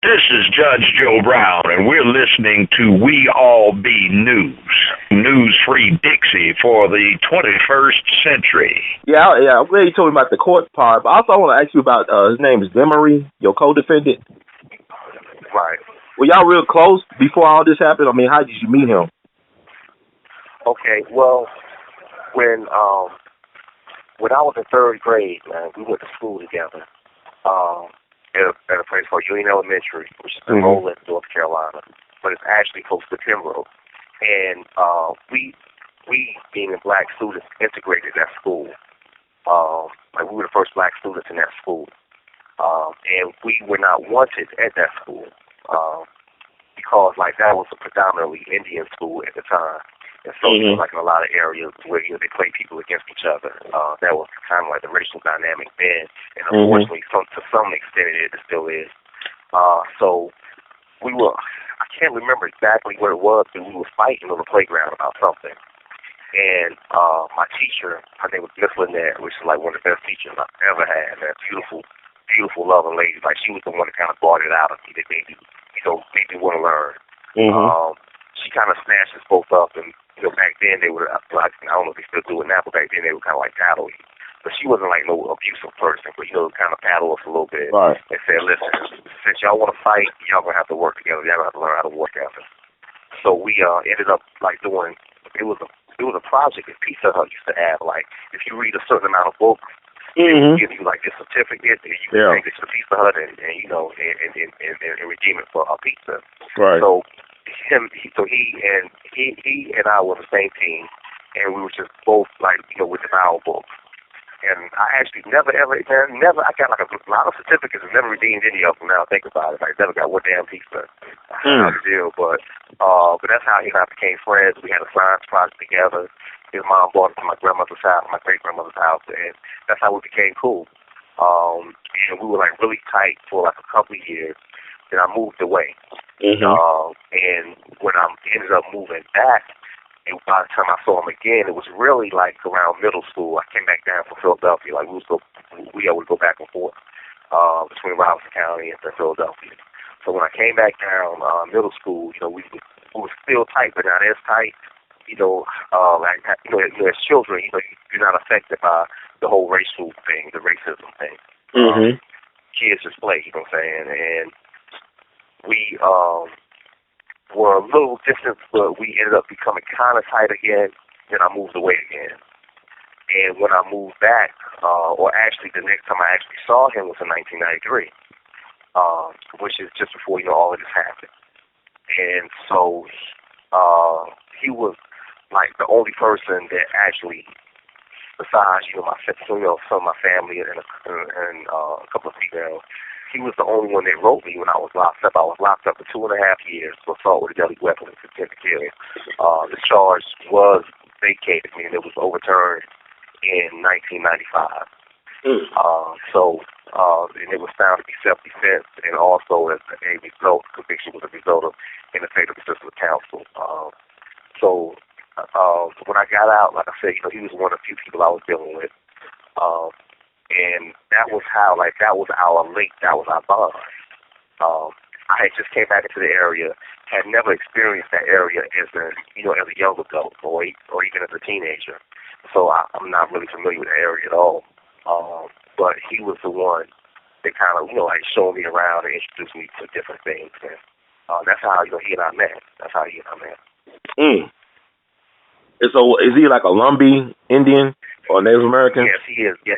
This is Judge Joe Brown, and we're listening to We All Be News, news-free Dixie for the 21st century. Yeah, I'm glad you told me about the court part, but also I want to ask you about, his name is DeMEry, your co-defendant. Right. Were y'all real close before all this happened? I mean, how did you meet him? Okay, well, when I was in third grade, man, we went to school together. At a place called Union Elementary, which is in Rowland, North Carolina, but it's actually close to Pembroke. And we being the black students, integrated that school. Like we were the first black students in that school, and we were not wanted at that school because like that was a predominantly Indian school at the time. And so, like in a lot of areas where they play people against each other, that was kind of like the racial dynamic then. And unfortunately, to some extent, it still is. So we were, I can't remember exactly what it was, but we were fighting on the playground about something. And my teacher, her name was Miss Lynette, which is like one of the best teachers I've ever had. That beautiful, beautiful, loving lady. Like she was the one that kind of brought it out of me. That made me want to learn. She kind of snatched us both up, and back then they were like, I don't know if they still do it now, but back then they were kind of like paddle you. But she wasn't like no abusive person, but kind of paddle us a little bit and said, listen, since y'all want to fight, y'all gonna have to work together. Y'all gonna have to learn how to work together. So we ended up like doing. It was a project that Pizza Hut used to have. Like if you read a certain amount of books, they would give you like this certificate, and you can take it to Pizza Hut and redeem it for a pizza. Right. So he and I were the same team, and we were just both like with the Bible books. And I actually I got like a lot of certificates and never redeemed any of them. Now I think about it, I never got one damn pizza. How to deal, but that's how he and I became friends. We had a science project together. His mom brought us to my grandmother's house, my great grandmother's house, and that's how we became cool. And we were like really tight for like a couple of years. Then I moved away. And when I ended up moving back, and by the time I saw him again, it was really like around middle school. I came back down from Philadelphia. Like we would go back and forth between Robinson County and Philadelphia. So when I came back down middle school, we were still tight, but not as tight. As children, you're not affected by the whole racial thing, the racism thing. Kids just play, you know what I'm saying? And we were a little distant, but we ended up becoming kind of tight again. Then I moved away again. And when I moved back, or actually the next time I actually saw him was in 1993, which is just before all of this happened. And so he was like the only person that actually, besides some of my family and a couple of females, he was the only one that wrote me when I was locked up. I was locked up for 2.5 years for assault with a deadly weapon and intent to kill. The charge was vacated, and it was overturned in 1995. And it was found to be self-defense, and also as a result, conviction was a result of ineffective assistance counsel. When I got out, like I said, he was one of the few people I was dealing with. And that was how, that was our link, that was our bond. I had just came back into the area, had never experienced that area as a young adult or even as a teenager. So I'm not really familiar with the area at all. But he was the one that kind of, showed me around and introduced me to different things. And that's how, he and I met. That's how he and I met. And so is he like a Lumbee Indian or Native American? Yes, he is. Yeah,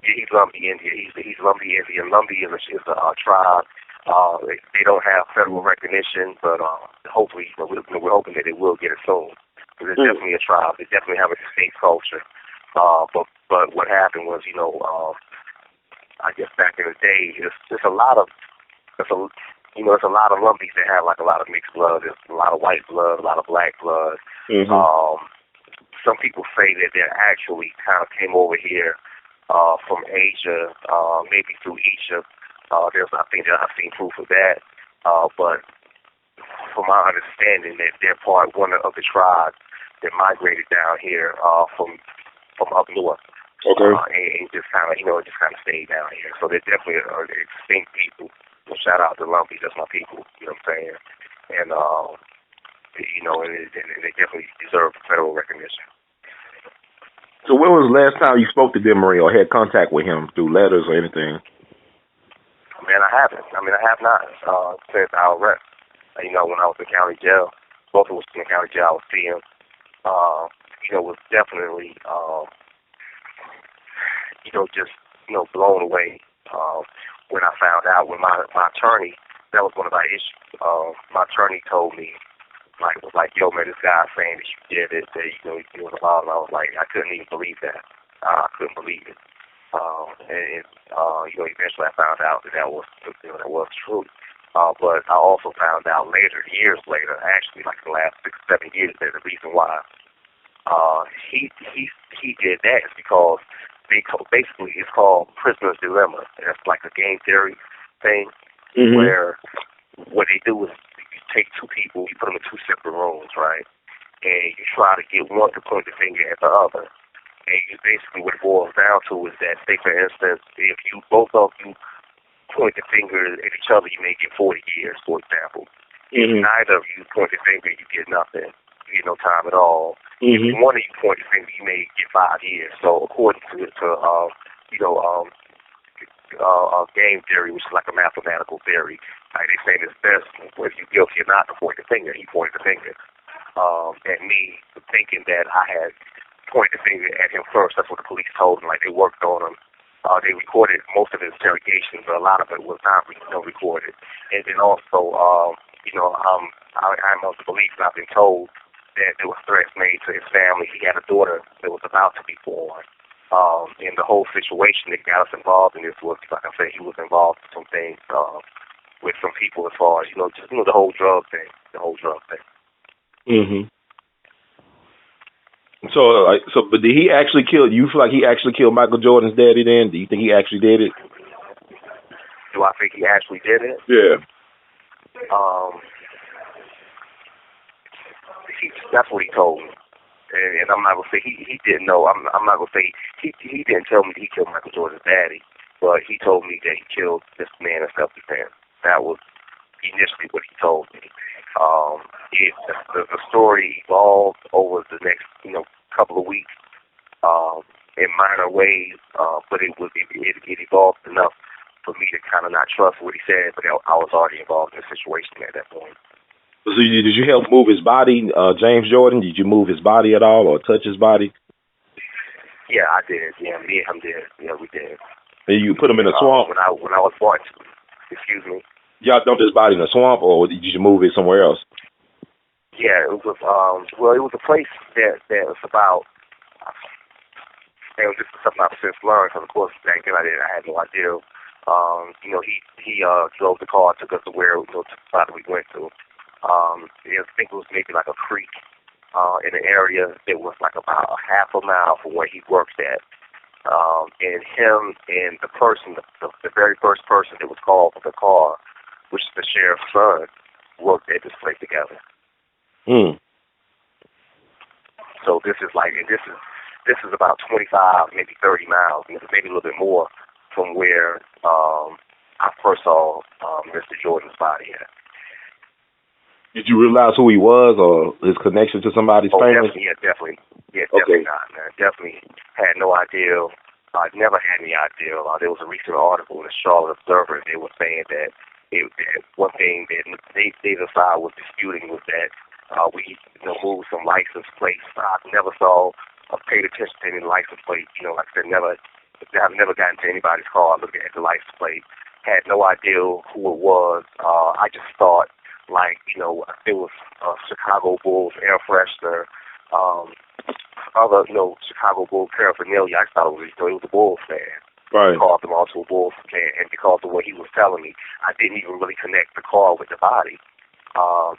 he's Lumbee Indian. He's Lumbee Indian. Lumbee is a tribe. They don't have federal recognition, but hopefully, we're hoping that they will get it soon. Because it's definitely a tribe. They definitely have a distinct culture. But what happened was, I guess back in the day, there's a lot of Lumbees that have like a lot of mixed blood. There's a lot of white blood, a lot of black blood. Some people say that they actually kind of came over here from Asia, maybe through Egypt. I think that I've seen proof of that. But from my understanding, that they're one of the tribes that migrated down here from up north. And just kind of stayed down here. So they're definitely extinct people. shout out to Lumpy, that's my people, you know what I'm saying? And, you know, and they definitely deserve federal recognition. So when was the last time you spoke to DeMEry or had contact with him through letters or anything? Man, I haven't. I mean, I have not since our arrest. You know, when I was in county jail, both of us in county jail, I would see him. You know, was definitely, you know, just, you know, blown away when I found out. When my attorney, that was one of our issues. My attorney told me, was like, yo, man, this guy saying that you did it, that, you know, he was allowed. And I was like, I couldn't even believe that. I couldn't believe it. And you know, eventually I found out that that was true. But I also found out later, years later, actually, like the last 6 or 7 years, that the reason why he did that is because basically it's called prisoner's dilemma. That's like a game theory thing, where what they do is you take two people, you put them in two separate rooms, right? And you try to get one to point the finger at the other. And you basically what it boils down to is that, say for instance, if you both of you point the finger at each other, you may get 40 years, for example. If neither of you point the finger, you get nothing. You get no time at all. If one of you point the finger, you may get 5 years. So according to game theory, which is like a mathematical theory, like they say it's best whether you're guilty or not to point the finger. He pointed the finger at me, thinking that I had pointed the finger at him first. That's what the police told him. Like they worked on him. They recorded most of his interrogations, but a lot of it was not recorded. And then also, you know, I'm of the belief, and I've been told that there were threats made to his family. He had a daughter that was about to be born. And the whole situation that got us involved in this was, like I said, he was involved in some things with some people as far as, you know, just, you know, the whole drug thing. So, but did he actually kill? You feel like he actually killed Michael Jordan's daddy? Then, do you think he actually did it? Do I think he actually did it? Yeah. That's what he told me, and I'm not gonna say he didn't know. I'm not gonna say he didn't tell me that he killed Michael Jordan's daddy, but he told me that he killed this man in self-defense. That was initially what he told me. The story evolved over the next, you know, couple of weeks in minor ways, but it evolved enough for me to kind of not trust what he said, but I was already involved in the situation at that point. So did you help move his body, James Jordan? Did you move his body at all or touch his body? Yeah, I did. Yeah, me and him did. Yeah, we did. And you put him in a swamp? When I was born, excuse me? Y'all dumped his body in a swamp, or did you move it somewhere else? Yeah, it was, well, it was a place that was about, and this is something I've since learned, because of course back then I had no idea. You know, he drove the car, took us to where, you know, to the spot we went to. I think it was maybe like a creek in an area that was like about a half a mile from where he worked at. And him and the person, the very first person that was called for the car, which is the sheriff's son, worked at this place together. So this is about 25, maybe 30 miles, maybe a little bit more from where I first saw Mr. Jordan's body at. Did you realize who he was or his connection to somebody's family? Definitely. Yeah, okay. Definitely not, man. Definitely had no idea. I never had any idea. There was a recent article in the Charlotte Observer. They were saying that one thing that neither side was disputing was that we moved some license plates. I never paid attention to any license plate. You know, like I said, I've never gotten to anybody's car looking at the license plate. Had no idea who it was. I just thought, like, you know, it was Chicago Bulls air freshener, other, you know, Chicago Bulls paraphernalia. I thought it was a Bulls fan. Right. Called him also a Bulls fan, and because of what he was telling me, I didn't even really connect the car with the body.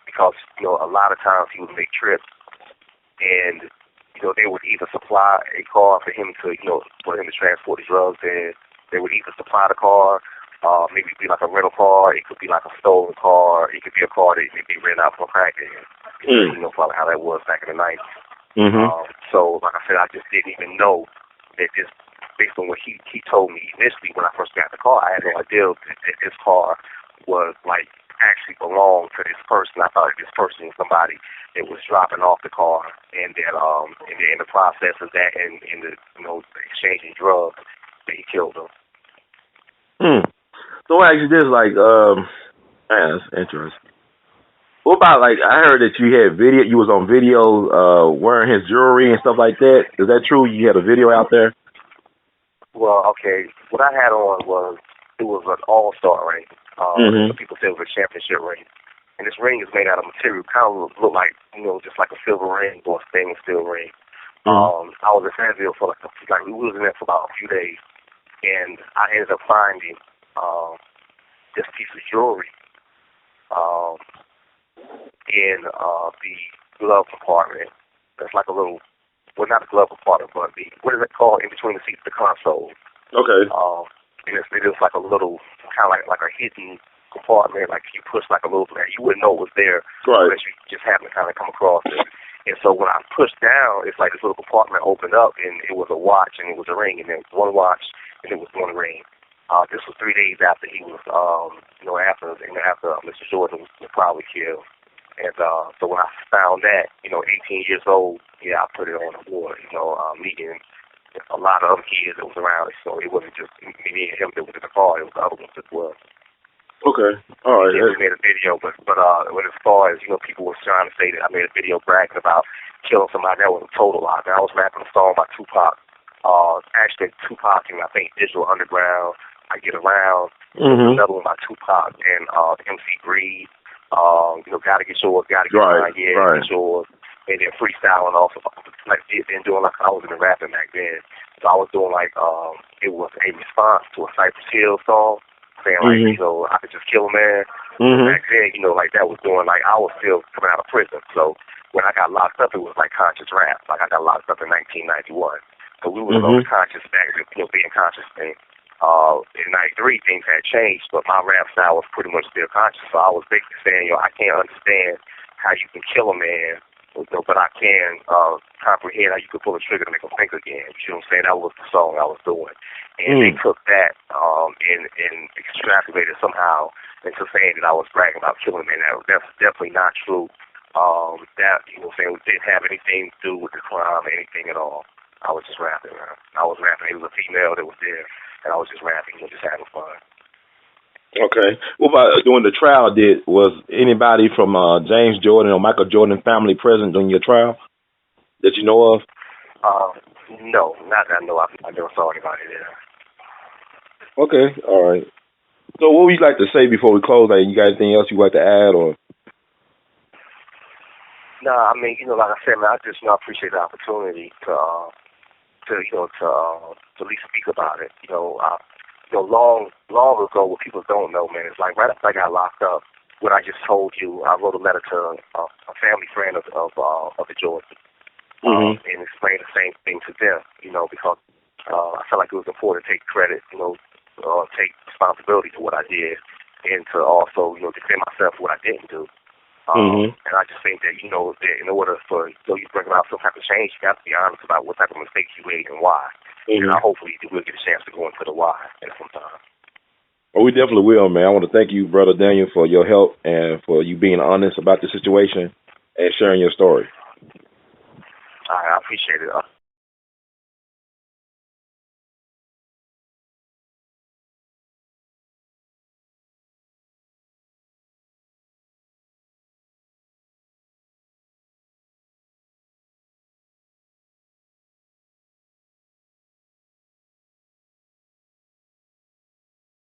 Because, you know, a lot of times he would make trips, and, you know, they would either supply a car for him to transport the drugs in. They would either supply the car, maybe be like a rental car. It could be like a stolen car. It could be a car that may be rented out for practice. You know, probably how that was back in the 90s. So, like I said, I just didn't even know that this, based on what he told me initially when I first got the car, I had no idea that this car was like actually belonged to this person. I thought this person was somebody that was dropping off the car, and that in the process of that, and in the exchanging drugs, that he killed him. So actually, this like man, that's interesting. What about, like, I heard that you had video, you was on video wearing his jewelry and stuff like that. Is that true? You had a video out there? Well, okay, what I had on was an all-star ring. Some people say it was a championship ring. And this ring is made out of material, kind of look like, just like a silver ring or a stainless steel ring. I was in Fayetteville for we was in there for about a few days, and I ended up finding this piece of jewelry in the glove compartment. That's like a little, well, not a glove compartment, but what is it called, in between the seats, the console. Okay. And it is like a little, kind of like a hidden compartment, like you push like a little, you wouldn't know it was there, right, unless you just happen to kind of come across it. And so when I pushed down, it's like this little compartment opened up, and it was a watch, and it was a ring, and then one watch, and it was one ring. This was 3 days after he was, after Mr. Jordan was probably killed. And so when I found that, 18 years old, I put it on the board, meeting a lot of other kids that was around. So it wasn't just me and him that was in the car, it was the other ones as well. Okay. All right. Yeah, we made a video, but as far as, people was trying to say that I made a video bragging about killing somebody, that was a total lie. I was rapping a song by Tupac. Actually, Tupac and I think Digital Underground, I Get Around, another one by Tupac and MC Breed. Gotta get yours, gotta get mine, get yours. And then freestyling also, like, and doing like, I was in the rapping back then. So I was doing like, it was a response to a Cypress Hill song, saying like, I could just kill a man. Back then, like that was doing, like, I was still coming out of prison. So when I got locked up, it was like conscious rap. Like I got locked up in 1991. So we were those conscious back, being conscious thing. In 93, things had changed, but my rap style was pretty much still conscious. So I was basically saying, I can't understand how you can kill a man, but I can comprehend how you could pull a trigger to make him think again. You know what I'm saying? That was the song I was doing. And they took that and extrapolated somehow into saying that I was bragging about killing a man. That's definitely not true. That, you know what I'm saying, didn't have anything to do with the crime or anything at all. I was just rapping. I was rapping. It was a female that was there. And I was just rapping and just having fun. Okay. What about during the trial? Was anybody from James Jordan or Michael Jordan family present during your trial that you know of? No, not that I know. I never saw anybody there. Okay. All right. So what would you like to say before we close? Like, you got anything else you'd like to add, or? No, I mean, like I said, man, I just appreciate the opportunity to at least speak about it. Long ago, what people don't know, man, it's like right after I got locked up, what I just told you, I wrote a letter to a family friend of the Jordans, and explained the same thing to them, because I felt like it was important to take credit, take responsibility for what I did, and to also, defend myself for what I didn't do. And I just think that, that in order for you to bring about some type of change, you have to be honest about what type of mistakes you made and why. And hopefully we'll get a chance to go into the why at some time. Well, we definitely will, man. I want to thank you, Brother Daniel, for your help and for you being honest about the situation and sharing your story. I appreciate it.